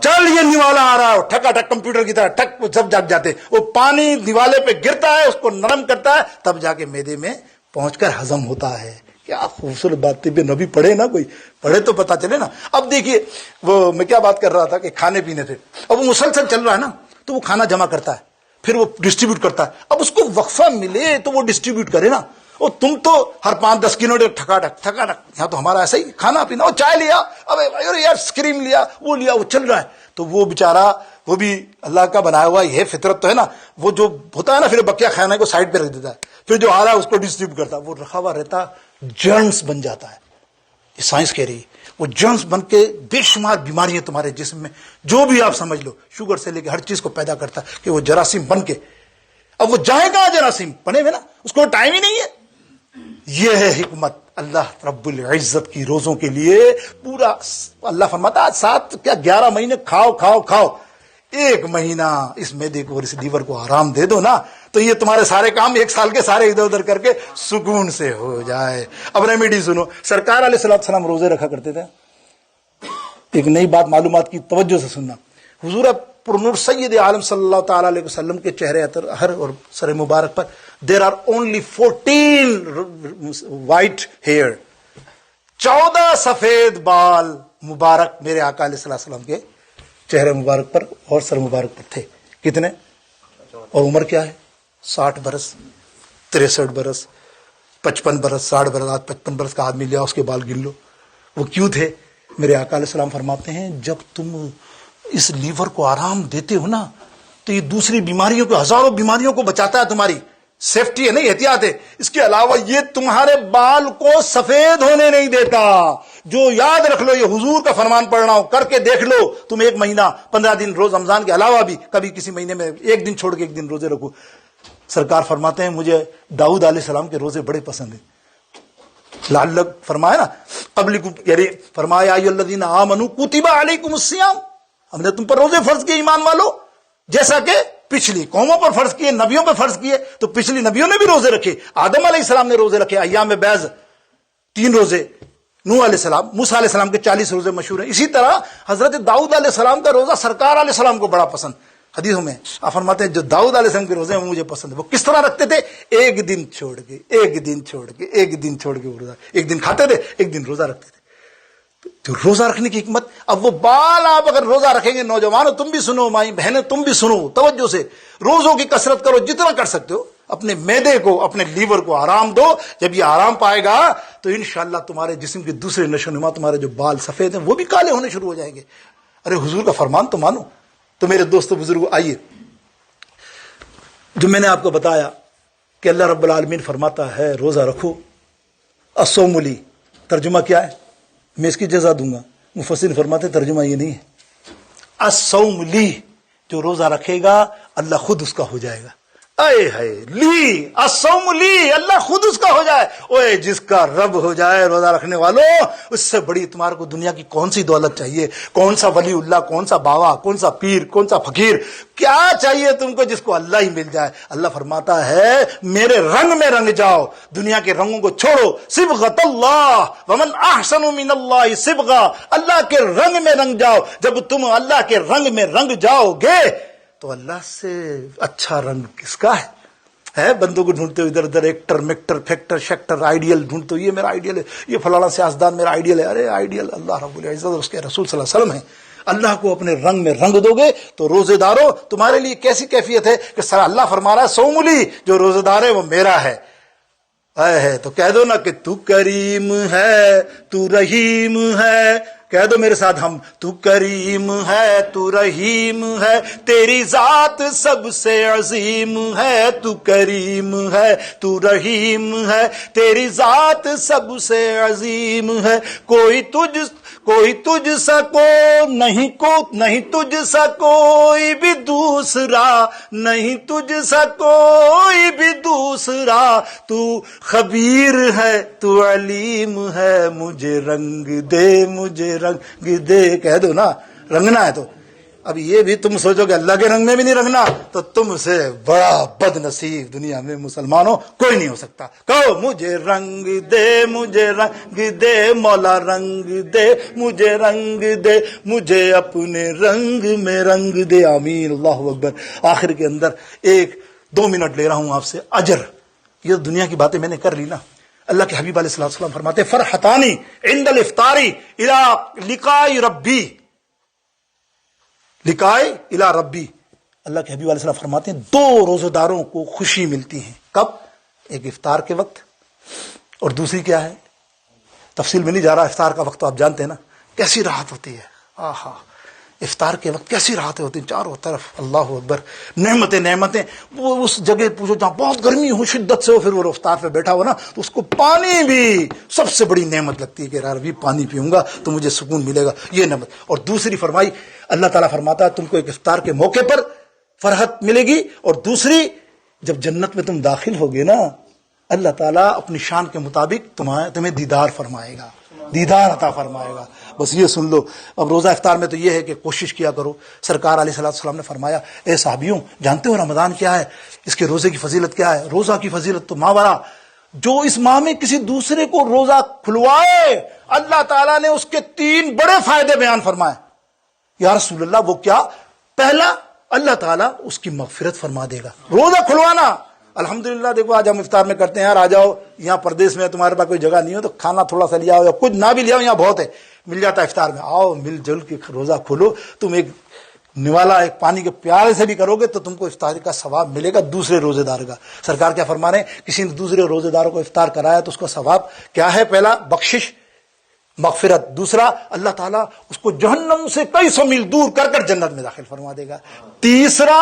چل یہ نوالا آ رہا ہے، ٹھکا ٹھک کمپیوٹر کی طرح ٹھک سب جاگ جاتے. وہ پانی نوالے پہ گرتا ہے، اس کو نرم کرتا ہے، تب جا کے معدے میں پہنچ کر ہضم ہوتا ہے. کیا خوبصورت بات طب نبی. پڑھے نا، کوئی پڑھے تو پتا چلے نا. اب دیکھیے وہ میں کیا بات کر رہا تھا کہ کھانے پینے سے. اب وہ مسلسل چل رہا ہے نا، تو وہ کھانا جمع کرتا ہے، پھر وہ ڈسٹریبیوٹ کرتا ہے. اب اس کو وقفہ ملے تو وہ ڈسٹریبیوٹ کرے نا. اور تم تو ہر 5-10 کلو ٹھکا ٹک. یہاں تو ہمارا ایسا ہی کھانا پینا، اور چائے لیا، اب یار کریم لیا، وہ لیا، وہ چل رہا ہے. تو وہ بیچارہ، وہ بھی اللہ کا بنایا ہوا یہ فطرت تو ہے نا، وہ جو ہوتا ہے نا پھر بقیہ کھانے کو سائڈ پہ رکھ دیتا ہے، پھر جو آ رہا ہے اس کو ڈسٹریبیوٹ کرتا ہے. وہ رکھا ہوا رہتا، جرمز بن جاتا ہے. یہ سائنس کہہ رہی ہے وہ جرمز بن کے بے شمار بیماریاں تمہارے جسم میں، جو بھی آپ سمجھ لو، شوگر سے لے کے ہر چیز کو پیدا کرتا ہے کہ وہ جراثیم بن کے. اب وہ جائے کہاں جراثیم بنے ہوئے نا، اس کو ٹائم ہی نہیں ہے. یہ ہے حکمت اللہ رب العزت کی روزوں کے لیے. پورا اللہ فرماتا 11 مہینے کھاؤ کھاؤ کھاؤ، 1 مہینہ اس معدے کو اور اس لیور کو آرام دے دو نا، تو یہ تمہارے سارے کام 1 سال کے سارے ادھر ادھر کر کے سکون سے ہو جائے. اب ریمیڈی سنو. سرکار علیہ السلام روزے رکھا کرتے تھے. ایک نئی بات معلومات کی توجہ سے سننا. حضور پرنور سید عالم صلی اللہ تعالی علیہ وسلم کے چہرے اطہر اور سر مبارک پر there are only 14 white hair، 14 سفید بال مبارک میرے آقا علیہ السلام کے چہرے مبارک پر اور سر مبارک پر تھے. کتنے؟ اور عمر کیا ہے؟ 60 برس، 63 برس، 55 برس، 60 برس. آج 55 برس کا آدمی لیا اس کے بال گن لو. وہ کیوں تھے؟ میرے آقا علیہ السلام فرماتے ہیں جب تم اس لیور کو آرام دیتے ہو نا تو یہ دوسری بیماریوں کو، ہزاروں بیماریوں کو بچاتا ہے. تمہاری سیفٹی ہے نہیں، احتیاط ہے. اس کے علاوہ یہ تمہارے بال کو سفید ہونے نہیں دیتا. جو یاد رکھ لو، یہ حضور کا فرمان پڑھ رہا ہوں، کر کے دیکھ لو. تم 1 مہینہ 15 دن روز رمضان کے علاوہ بھی کبھی کسی مہینے میں 1 دن چھوڑ کے 1 دن روزے رکھو. سرکار فرماتے ہیں مجھے داؤد علیہ السلام کے روزے بڑے پسند ہیں. لعلک فرمایا نا قبل، یعنی فرمایا ایھا الذین آمنوا کتب علیکم الصیام، ہم نے تم پر روزے فرض کیے ایمان والو، جیسا کہ پچھلی قوموں پر فرض کیے، نبیوں پر فرض کیے. تو پچھلی نبیوں نے بھی روزے رکھے، آدم علیہ السلام نے روزے رکھے، ایام بیض 3 روزے، نوح علیہ السلام، موسیٰ علیہ السلام کے 40 روزے مشہور ہیں. اسی طرح حضرت داؤد علیہ السلام کا روزہ سرکار علیہ السلام کو بڑا پسند. حدیثوں میں آپ فرماتے ہیں جو داؤد علیہ السلام کے روزے ہیں وہ مجھے پسند ہے. وہ کس طرح رکھتے تھے؟ ایک دن چھوڑ کے، ایک دن چھوڑ کے، ایک دن چھوڑ کے روزہ، ایک دن کھاتے تھے، ایک دن روزہ رکھتے تھے. تو روزہ رکھنے کی حکمت. اب وہ بال آپ اگر روزہ رکھیں گے، نوجوانوں تم بھی سنو، مائی بہنیں تم بھی سنو توجہ سے، روزوں کی کثرت کرو جتنا کر سکتے ہو. اپنے معدے کو، اپنے لیور کو آرام دو. جب یہ آرام پائے گا تو انشاءاللہ تمہارے جسم کے دوسرے نشو نما، تمہارے جو بال سفید ہیں وہ بھی کالے ہونے شروع ہو جائیں گے. ارے حضور کا فرمان تو مانو. تو میرے دوستو بزرگو، آئیے جو میں نے آپ کو بتایا کہ اللہ رب العالمین فرماتا ہے روزہ رکھو. الصوم لی، ترجمہ کیا ہے؟ میں اس کی جزا دوں گا. مفسرین فرماتے ترجمہ یہ نہیں ہے. الصوم لی، جو روزہ رکھے گا اللہ خود اس کا ہو جائے گا. اے ہے لی، الصوم لی، اللہ خود اس کا ہو جائے. اوے جس کا رب ہو جائے روزہ رکھنے والوں، اس سے بڑی تمہارے کو دنیا کی کون سی دولت چاہیے؟ کون سا ولی اللہ، کون سا بابا، کون سا پیر، کون سا فقیر، کیا چاہیے تم کو جس کو اللہ ہی مل جائے؟ اللہ فرماتا ہے میرے رنگ میں رنگ جاؤ، دنیا کے رنگوں کو چھوڑو. صبغۃ اللہ ومن احسن من اللہ صبغہ، اللہ کے رنگ میں رنگ جاؤ. جب تم اللہ کے رنگ میں رنگ جاؤ گے تو اللہ سے اچھا رنگ کس کا ہے؟ بندوں کو ڈھونڈتے ہو ادھر ادھر، ایکٹر میکٹر فیکٹر شیکٹر، آئیڈیل ڈھونڈتے ہو، یہ میرا آئیڈیل ہے، یہ فلانا سیاستدان میرا آئیڈیل ہے. ارے آئیڈیل اللہ رب العزت اور اس کے رسول صلی اللہ علیہ وسلم ہے. اللہ کو اپنے رنگ میں رنگ دو گے تو روزے دارو تمہارے لیے کیسی کیفیت ہے کہ سر اللہ فرما رہا ہے صوم لی، جو روزے دار ہے وہ میرا ہے. ہے تو کہہ دو نا کہ تو کریم ہے، تو رحیم ہے. کہہ دو میرے ساتھ ہم، تو کریم ہے، تو رحیم ہے، تیری ذات سب سے عظیم ہے. تو کریم ہے، تو رحیم ہے، تیری ذات سب سے عظیم ہے. کوئی تجھ سا کو نہیں تجھ سا کوئی بھی دوسرا، نہیں تجھ سا کوئی بھی دوسرا. تو خبیر ہے، تو علیم ہے، مجھے رنگ دے، مجھے رنگ دے. کہہ دو نا، رنگنا ہے تو. اب یہ بھی تم سوچو کہ اللہ کے رنگ میں بھی نہیں رنگنا تو تم سے بڑا بد نصیب دنیا میں مسلمانوں کوئی نہیں ہو سکتا. کہو مجھے رنگ دے، مجھے رنگ دے مولا، رنگ دے مجھے، رنگ دے مجھے اپنے رنگ میں رنگ دے. آمین، اللہ اکبر. آخر کے اندر 1-2 منٹ لے رہا ہوں آپ سے. اجر، یہ دنیا کی باتیں میں نے کر لی نا. اللہ کے حبیب علیہ الصلوۃ والسلام فرماتے فرحتانی عند الافطاری الی لقاء ربی، لقائے الی ربی. اللہ کے حبیب علیہ السلام فرماتے ہیں 2 روزہ داروں کو خوشی ملتی ہے. کب؟ ایک افطار کے وقت، اور دوسری کیا ہے؟ تفصیل میں نہیں جا رہا. افطار کا وقت تو آپ جانتے ہیں نا کیسی راحت ہوتی ہے. آہا، افطار کے وقت کیسی راحتیں ہوتی ہیں چاروں طرف. اللہ اکبر، نعمتیں. وہ اس جگہ پوچھو جہاں بہت گرمی ہو شدت سے ہو، پھر وہ افطار پہ بیٹھا ہو نا تو اس کو پانی بھی سب سے بڑی نعمت لگتی ہے کہ یار ابھی پانی پیوں گا تو مجھے سکون ملے گا، یہ نعمت. اور دوسری فرمائی، اللہ تعالیٰ فرماتا ہے تم کو ایک افطار کے موقع پر فرحت ملے گی، اور دوسری جب جنت میں تم داخل ہوگے نا اللہ تعالیٰ اپنی شان کے مطابق تمہیں دیدار فرمائے گا، دیدار عطا فرمائے گا. بس یہ سن لو. اب روزہ افطار میں تو یہ ہے کہ کوشش کیا کرو. سرکار علیہ السلام نے فرمایا اے صحابیوں، جانتے ہو رمضان کیا ہے؟ اس کے روزے کی فضیلت کیا ہے؟ روزہ کی فضیلت تو ماورا، جو اس ماہ میں کسی دوسرے کو روزہ کھلوائے اللہ تعالیٰ نے اس کے 3 بڑے فائدے بیان فرمائے. یا رسول اللہ وہ کیا؟ پہلا، اللہ تعالیٰ اس کی مغفرت فرما دے گا. روزہ کھلوانا، الحمدللہ دیکھو آج ہم افطار میں کرتے ہیں یار آ جاؤ، یہاں پردیس میں تمہارے پاس کوئی جگہ نہیں ہو تو کھانا تھوڑا سا لیا ہو یا کچھ نہ بھی لیا ہو، یہاں بہت ہے، مل جاتا ہے افطار میں. آؤ مل جل کے روزہ کھولو. تم ایک نوالا ایک پانی کے پیالے سے بھی کرو گے تو تم کو افطار کا ثواب ملے گا دوسرے روزے دار کا. سرکار کیا فرما رہے ہیں؟ کسی نے دوسرے روزے داروں کو افطار کرایا تو اس کا ثواب کیا ہے؟ پہلا بخشش، مغفرت. دوسرا، اللہ تعالیٰ اس کو جہنم سے کئی 100 میل دور کر کر جنت میں داخل فرما دے گا. تیسرا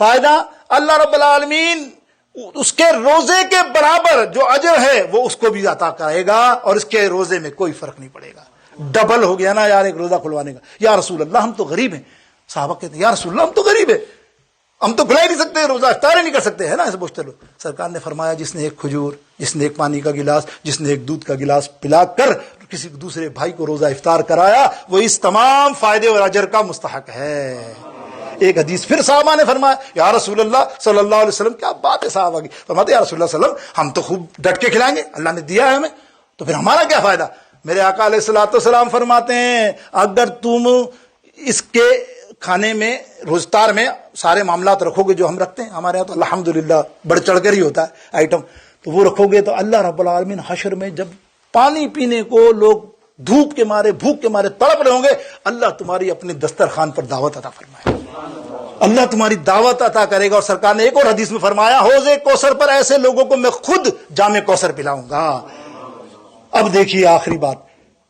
فائدہ، اللہ رب العالمین اس کے روزے کے برابر جو اجر ہے وہ اس کو بھی عطا کرے گا، اور اس کے روزے میں کوئی فرق نہیں پڑے گا. ڈبل ہو گیا نا یار ایک روزہ کھلوانے کا. یا رسول اللہ ہم تو غریب ہیں. صحابہ کہتے ہیں یا رسول اللہ ہم تو غریب ہیں، ہم تو کھلا ہی نہیں سکتے، روزہ افطار ہی نہیں کر سکتے، ہے نا ایسے پوچھتے لوگ. سرکار نے فرمایا جس نے ایک کھجور، جس نے ایک پانی کا گلاس، جس نے ایک دودھ کا گلاس پلا کر کسی دوسرے بھائی کو روزہ افطار کرایا وہ اس تمام فائدے اور اجر کا مستحق ہے۔ ایک حدیث پھر صحابہ نے فرمایا یا رسول اللہ صلی اللہ علیہ وسلم، کیا بات ہے صحابہ کی، فرماتے یا رسول اللہ صلی اللہ علیہ وسلم ہم تو خوب ڈٹ کے کھلائیں گے، اللہ نے دیا ہے ہمیں، تو پھر ہمارا کیا فائدہ؟ میرے آقا علیہ الصلوۃ والسلام فرماتے ہیں اگر تم اس کے کھانے میں روزتار میں سارے معاملات رکھو گے جو ہم رکھتے ہیں، ہمارے یہاں تو الحمدللہ بڑھ چڑھ کر ہی ہوتا ہے آئٹم، تو وہ رکھو گے تو اللہ رب العالمین حشر میں جب پانی پینے کو لوگ دھوپ کے مارے بھوک کے مارے تڑپ رہے ہوں گے، اللہ تمہاری اپنے دسترخوان پر دعوت عطا فرمائے، اللہ تمہاری دعوت عطا کرے گا۔ اور سرکار نے ایک اور حدیث میں فرمایا حوض کوثر پر ایسے لوگوں کو میں خود جام کوثر پلاؤں گا۔ اب دیکھیے آخری بات،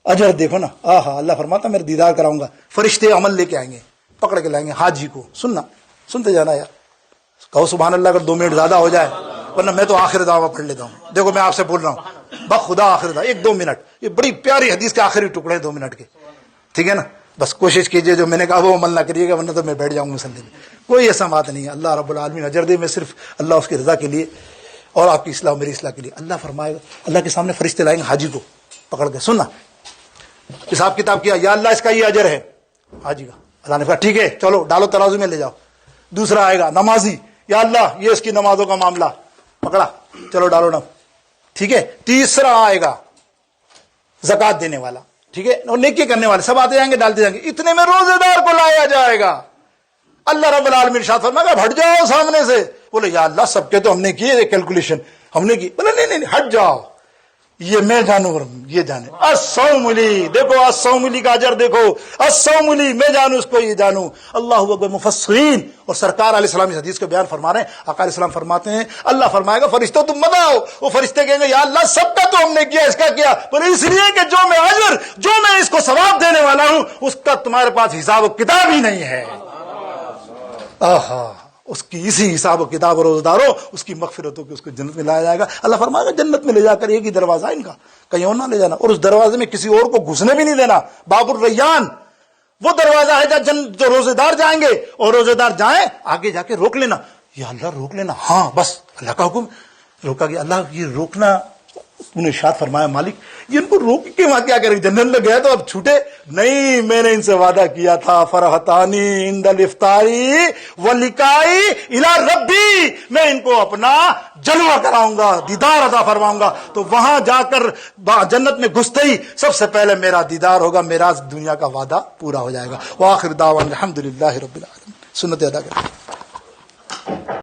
اجر دیکھو نا، آہا اللہ فرماتا میرے دیدار کراؤں گا، فرشتے عمل لے کے آئیں گے، پکڑ کے لائیں گے حاجی کو، سننا سنتے جانا یار، کہو سبحان اللہ اگر 2 منٹ زیادہ ہو جائے، ورنہ میں تو آخر دعویٰ پڑھ لیتا ہوں۔ دیکھو میں آپ سے بول رہا ہوں بخدا آخر دعویٰ 1-2 منٹ، یہ بڑی پیاری حدیث کے آخری ٹکڑے 2 منٹ کے، ٹھیک ہے نا؟ بس کوشش کیجئے جو میں نے کہا وہ عمل نہ کریے گا، ورنہ تو میں بیٹھ جاؤں گا مسلم میں۔ کوئی ایسا بات نہیں ہے، اللہ رب العالمین اجر دے، میں صرف اللہ اس کی رضا کے لیے اور آپ کی اصلاح و میری اصلاح کے لیے۔ اللہ فرمائے گا، اللہ کے سامنے فرشتے لائیں گے حاجی کو پکڑ کے، سننا حساب کتاب کیا، یا اللہ اس کا یہ اجر ہے حاجی کا، اللہ نے کہا ٹھیک ہے چلو ڈالو ترازو میں لے جاؤ۔ دوسرا آئے گا نمازی، یا اللہ یہ اس کی نمازوں کا معاملہ، پکڑا چلو ڈالو نا، ٹھیک ہے۔ تیسرا آئے گا زکوٰۃ دینے والا، ٹھیک ہے، اور نیکی کرنے والے، سب آتے جائیں گے ڈالتے جائیں گے، اتنے میں روزے دار کو لایا جائے گا۔ اللہ رب العالمین ارشاد فرمائے گا ہٹ جاؤ سامنے سے، بولے یا اللہ سب کے تو ہم نے کیے کیلکولیشن، ہم نے کی، بولے نہیں ہٹ جاؤ، یہ میں جانوں یہ جانے، الصوم لی، دیکھو الصوم لی کا اجر دیکھو، الصوم لی میں جانوں اس کو یہ جانوں، اللہ اکبر۔ مفسرین اور سرکار علیہ السلام اس حدیث کو بیان فرما رہے ہیں، آقا علیہ السلام فرماتے ہیں اللہ فرمائے گا فرشتوں تم مت آؤ، وہ فرشتے کہیں گے یا اللہ سب کا تو ہم نے کیا، اس کا کیا، بولے اس لیے کہ جو میں اجر، جو میں اس کو ثواب دینے والا ہوں اس کا تمہارے پاس حساب و کتاب ہی نہیں ہے۔ آہا، اس کی اسی حساب و کتاب اور روزداروں اس کی مغفرتوں کی اس کو جنت میں لایا جائے گا۔ اللہ فرمائے گا جنت میں لے جا کر ایک ہی دروازہ ان کا، کہیں اور نہ لے جانا، اور اس دروازے میں کسی اور کو گھسنے بھی نہیں دینا۔ باب الریان وہ دروازہ ہے جو روزے دار جائیں گے، اور روزے دار جائیں آگے جا کے روک لینا، یا اللہ روک لینا، ہاں بس اللہ کا حکم روکا گیا، اللہ یہ روکنا تو نے ارشاد فرمایا مالک یہ ان کو روک کے وہاں کیا کریں، جنت میں گیا تو اب چھوٹے نہیں، میں نے ان سے وعدہ کیا تھا فرحتانی عند الافطاری ولقائی الی ربی، میں ان کو اپنا جلوہ کراؤں گا، دیدار عطا فرماؤں گا، تو وہاں جا کر جنت میں گھستے ہی سب سے پہلے میرا دیدار ہوگا، میرا دنیا کا وعدہ پورا ہو جائے گا۔ وآخر دعوانا الحمدللہ رب العالمین۔ سنت ادا کریں۔